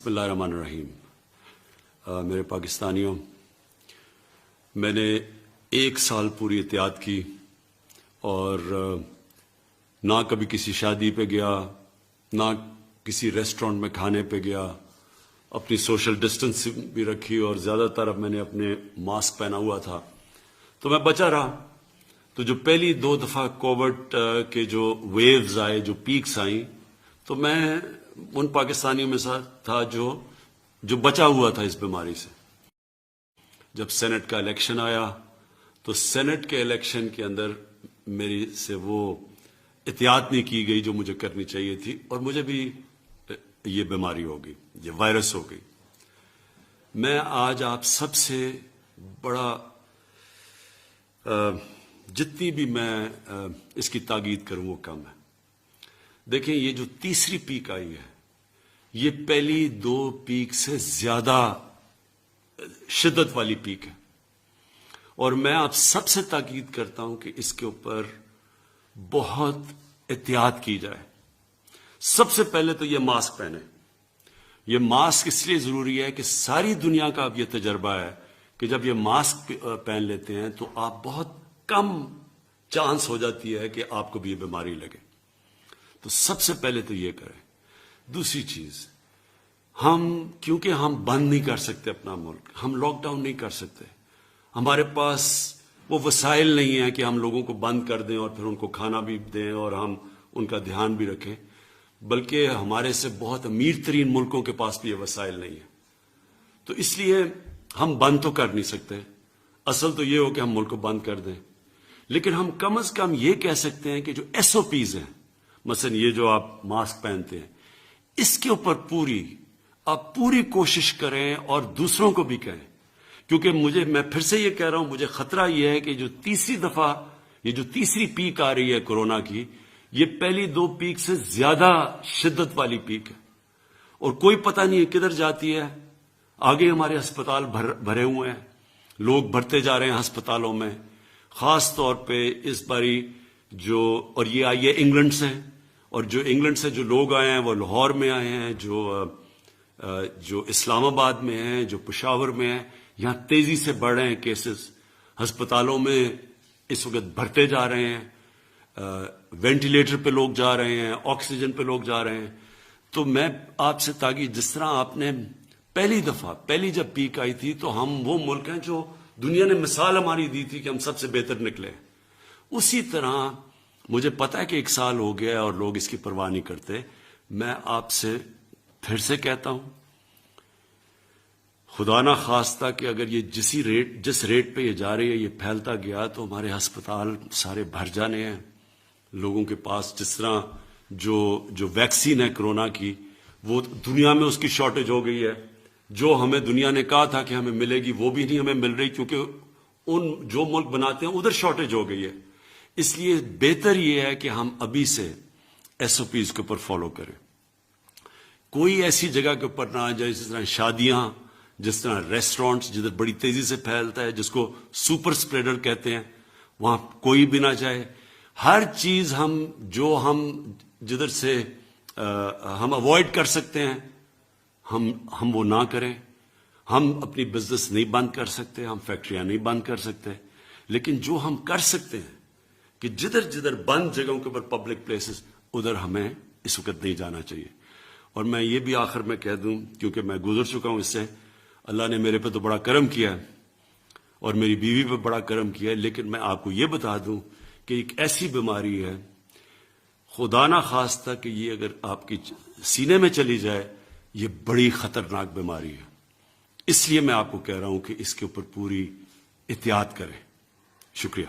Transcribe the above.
بسم اللہ الرحمن الرحیم۔ میرے پاکستانیوں، میں نے 1 سال پوری احتیاط کی اور نہ کبھی کسی شادی پہ گیا، نہ کسی ریسٹورنٹ میں کھانے پہ گیا، اپنی سوشل ڈسٹنس بھی رکھی اور زیادہ تر اب میں نے اپنے ماسک پہنا ہوا تھا تو میں بچا رہا۔ تو جو پہلی 2 دفعہ کووڈ کے جو ویوز آئے، جو پیکس آئیں، تو میں ان پاکستانیوں میں ساتھ تھا جو بچا ہوا تھا اس بیماری سے۔ جب سینٹ کا الیکشن آیا تو سینٹ کے الیکشن کے اندر میری سے وہ احتیاط نہیں کی گئی جو مجھے کرنی چاہیے تھی، اور مجھے بھی یہ بیماری ہو گئی، یہ وائرس ہو گئی۔ میں آج آپ سب سے بڑا جتنی بھی میں اس کی تاکید کروں وہ کم ہے۔ دیکھیں، یہ جو تیسری پیک آئی ہے یہ پہلی 2 پیک سے زیادہ شدت والی پیک ہے، اور میں آپ سب سے تاکید کرتا ہوں کہ اس کے اوپر بہت احتیاط کی جائے۔ سب سے پہلے تو یہ ماسک پہنے۔ یہ ماسک اس لیے ضروری ہے کہ ساری دنیا کا اب یہ تجربہ ہے کہ جب یہ ماسک پہن لیتے ہیں تو آپ بہت کم چانس ہو جاتی ہے کہ آپ کو بھی یہ بیماری لگے۔ تو سب سے پہلے تو یہ کریں۔ دوسری چیز، کیونکہ ہم بند نہیں کر سکتے اپنا ملک، ہم لاک ڈاؤن نہیں کر سکتے، ہمارے پاس وہ وسائل نہیں ہیں کہ ہم لوگوں کو بند کر دیں اور پھر ان کو کھانا بھی دیں اور ہم ان کا دھیان بھی رکھیں، بلکہ ہمارے سے بہت امیر ترین ملکوں کے پاس بھی یہ وسائل نہیں ہیں۔ تو اس لیے ہم بند تو کر نہیں سکتے، اصل تو یہ ہو کہ ہم ملک کو بند کر دیں، لیکن ہم کم از کم یہ کہہ سکتے ہیں کہ جو SOPs ہیں، مثلا یہ جو آپ ماسک پہنتے ہیں، اس کے اوپر آپ پوری کوشش کریں اور دوسروں کو بھی کہیں، کیونکہ میں پھر سے یہ کہہ رہا ہوں، مجھے خطرہ یہ ہے کہ جو تیسری پیک آ رہی ہے کورونا کی، یہ پہلی 2 پیک سے زیادہ شدت والی پیک ہے، اور کوئی پتہ نہیں ہے کدھر جاتی ہے۔ آگے ہمارے ہسپتال بھرے ہوئے ہیں، لوگ بھرتے جا رہے ہیں ہسپتالوں میں، خاص طور پہ اس باری اور یہ آئی ہے انگلینڈ سے، اور جو انگلینڈ سے جو لوگ آئے ہیں وہ لاہور میں آئے ہیں، جو اسلام آباد میں ہیں، جو پشاور میں ہیں، یہاں تیزی سے بڑھ رہے ہیں کیسز، ہسپتالوں میں اس وقت بھرتے جا رہے ہیں، وینٹیلیٹر پہ لوگ جا رہے ہیں، آکسیجن پہ لوگ جا رہے ہیں۔ تو میں آپ سے تاکید، جس طرح آپ نے پہلی جب پیک آئی تھی تو ہم وہ ملک ہیں جو دنیا نے مثال ہماری دی تھی کہ ہم سب سے بہتر نکلے، اسی طرح مجھے پتا ہے کہ 1 سال ہو گیا اور لوگ اس کی پرواہ نہیں کرتے۔ میں آپ سے پھر سے کہتا ہوں، خدا نہ خواستہ کہ اگر یہ جس ریٹ پہ یہ جا رہی ہے، یہ پھیلتا گیا تو ہمارے ہسپتال سارے بھر جانے ہیں لوگوں کے پاس۔ جس طرح جو ویکسین ہے کرونا کی، وہ دنیا میں اس کی شارٹیج ہو گئی ہے، جو ہمیں دنیا نے کہا تھا کہ ہمیں ملے گی وہ بھی نہیں ہمیں مل رہی، کیونکہ جو ملک بناتے ہیں ادھر شارٹیج ہو گئی ہے۔ اس لیے بہتر یہ ہے کہ ہم ابھی سے SOPs کے اوپر فالو کریں۔ کوئی ایسی جگہ کے اوپر نہ آ جائے، جس طرح شادیاں، جس طرح ریسٹورنٹس جدھر بڑی تیزی سے پھیلتا ہے، جس کو سپر سپریڈر کہتے ہیں، وہاں کوئی بھی نہ جائے۔ ہر چیز ہم جدھر سے ہم اوائڈ کر سکتے ہیں ہم وہ نہ کریں۔ ہم اپنی بزنس نہیں بند کر سکتے، ہم فیکٹریاں نہیں بند کر سکتے، لیکن جو ہم کر سکتے ہیں کہ جدھر بند جگہوں کے اوپر پبلک پلیسز، ادھر ہمیں اس وقت نہیں جانا چاہیے۔ اور میں یہ بھی آخر میں کہہ دوں، کیونکہ میں گزر چکا ہوں اس سے، اللہ نے میرے پہ تو بڑا کرم کیا ہے اور میری بیوی پہ بڑا کرم کیا ہے، لیکن میں آپ کو یہ بتا دوں کہ ایک ایسی بیماری ہے، خدا نہ خواستہ کہ یہ اگر آپ کی سینے میں چلی جائے، یہ بڑی خطرناک بیماری ہے۔ اس لیے میں آپ کو کہہ رہا ہوں کہ اس کے اوپر پوری احتیاط کریں۔ شکریہ۔